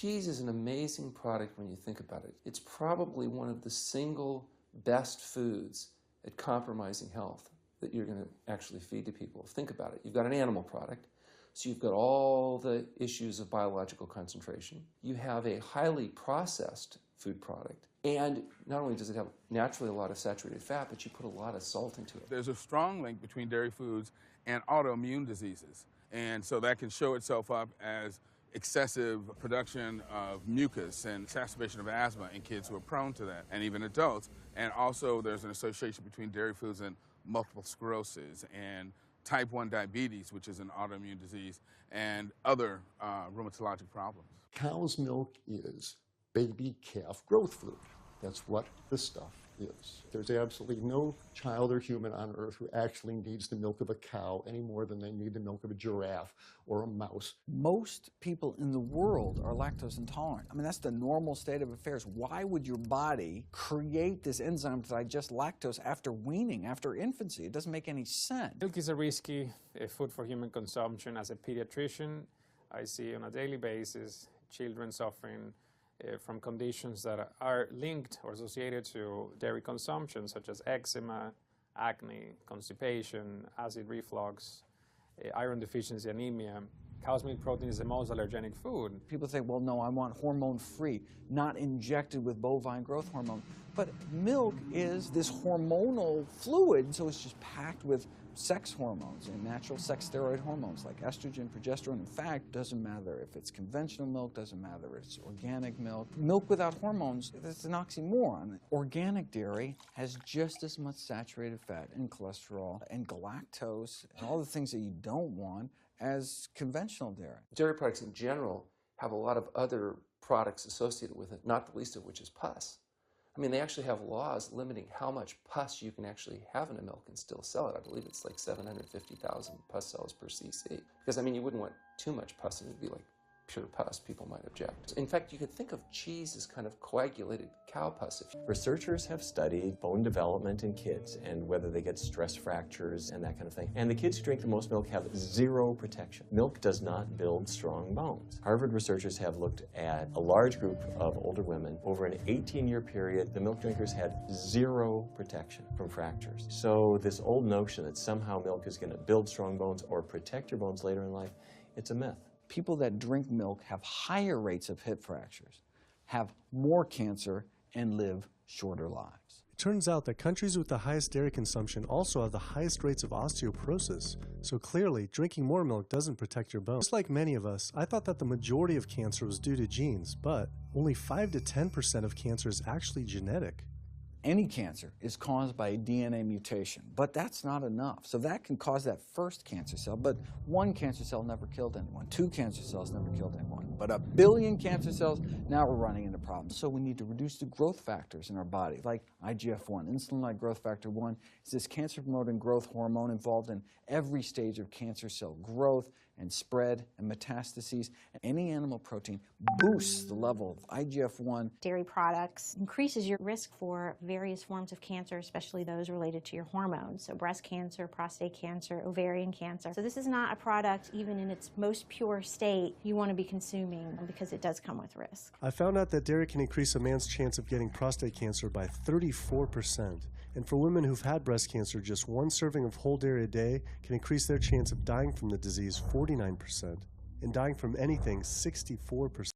Cheese is an amazing product when you think about it. It's probably one of the single best foods at compromising health that you're going to actually feed to people. Think about it. You've got an animal product, so you've got all the issues of biological concentration. You have a highly processed food product, and not only does it have naturally a lot of saturated fat, but you put a lot of salt into it. There's a strong link between dairy foods and autoimmune diseases, and so that can show itself up as excessive production of mucus and exacerbation of asthma in kids who are prone to that, and even adults. And also there's an association between dairy foods and multiple sclerosis and type 1 diabetes, which is an autoimmune disease, and other rheumatologic problems. Cow's milk is baby calf growth fluid. That's what this stuff is. There's absolutely no child or human on earth who actually needs the milk of a cow any more than they need the milk of a giraffe or a mouse. Most people in the world are lactose intolerant. I mean, that's the normal state of affairs. Why would your body create this enzyme to digest lactose after weaning, after infancy? It doesn't make any sense. Milk is a risky food for human consumption. As a pediatrician, I see on a daily basis children suffering from conditions that are linked or associated to dairy consumption, such as eczema, acne, constipation, acid reflux, iron deficiency, anemia. Cow's milk protein is the most allergenic food. People say, well, no, I want hormone-free, not injected with bovine growth hormone. But milk is this hormonal fluid, so it's just packed with sex hormones and natural sex steroid hormones like estrogen, progesterone. In fact, doesn't matter if it's conventional milk, doesn't matter if it's organic milk. Milk without hormones, that's an oxymoron. Organic dairy has just as much saturated fat and cholesterol and galactose and all the things that you don't want as conventional dairy. Dairy products in general have a lot of other products associated with it, not the least of which is pus. I mean, they actually have laws limiting how much pus you can actually have in a milk and still sell it. I believe it's like 750,000 pus cells per cc. Because, I mean, you wouldn't want too much pus, and it would be like pure pus. People might object. In fact, you could think of cheese as kind of coagulated cow pus. Researchers have studied bone development in kids and whether they get stress fractures and that kind of thing. And the kids who drink the most milk have zero protection. Milk does not build strong bones. Harvard researchers have looked at a large group of older women. Over an 18-year period, the milk drinkers had zero protection from fractures. So this old notion that somehow milk is going to build strong bones or protect your bones later in life, it's a myth. People that drink milk have higher rates of hip fractures, have more cancer, and live shorter lives. It turns out that countries with the highest dairy consumption also have the highest rates of osteoporosis. So clearly, drinking more milk doesn't protect your bones. Just like many of us, I thought that the majority of cancer was due to genes, but only 5 to 10% of cancer is actually genetic. Any cancer is caused by a DNA mutation, but that's not enough. So that can cause that first cancer cell, but one cancer cell never killed anyone. 2 cancer cells never killed anyone. But 1 billion cancer cells, now we're running into problems. So we need to reduce the growth factors in our body, like IGF-1. Insulin-like growth factor 1 is this cancer-promoting growth hormone involved in every stage of cancer cell growth and spread and metastases. Any animal protein boosts the level of IGF-1. Dairy products increases your risk for various forms of cancer, especially those related to your hormones. So breast cancer, prostate cancer, ovarian cancer. So this is not a product, even in its most pure state, you want to be consuming because it does come with risk. I found out that dairy can increase a man's chance of getting prostate cancer by 34%. And for women who've had breast cancer, just 1 serving of whole dairy a day can increase their chance of dying from the disease 49%, and dying from anything 64%.